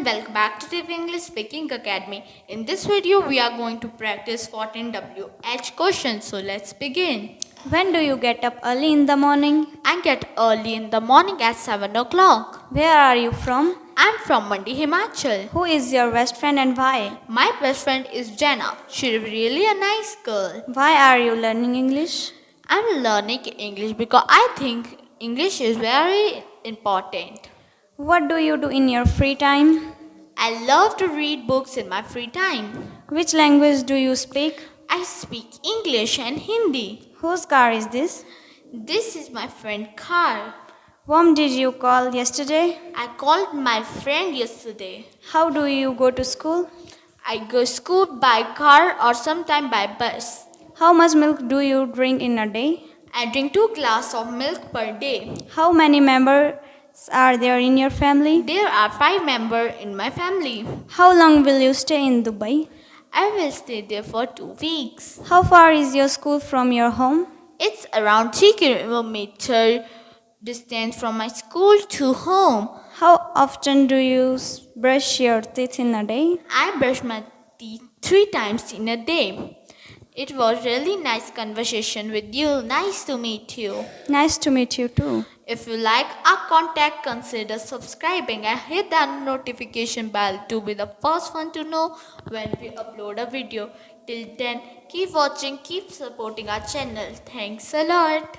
everyone, welcome back to Divya English Speaking Academy. In this video, we are going to practice 14 WH questions. So let's begin. When do you get up early in the morning? I get early in the morning at 7 o'clock. Where are you from? I'm from Mandi, Himachal. Who is your best friend and why? My best friend is Jenna. She's really a nice girl. Why are you learning English? I'm learning English because I think English is very important. What do you do in your free time? I love to read books in my free time. Which language do you speak? I speak English and Hindi. Whose car is this? This is my friend Car. Whom did you call yesterday? I called my friend yesterday. How do you go to school? I go school by car or sometime by bus. How much milk do you drink in a day? I drink 2 glasses of milk per day. How many members are there in your family? There are 5 members in my family. How long will you stay in Dubai? I will stay there for 2 weeks. How far is your school from your home? It's around 3 kilometer distance from my school to home. How often do you brush your teeth in a day? I brush my teeth 3 times in a day. It was really nice conversation with you. Nice to meet you. Nice to meet you too. If you like our content, consider subscribing and hit that notification bell to be the first one to know when we upload a video. Till then, keep watching, keep supporting our channel. Thanks a lot.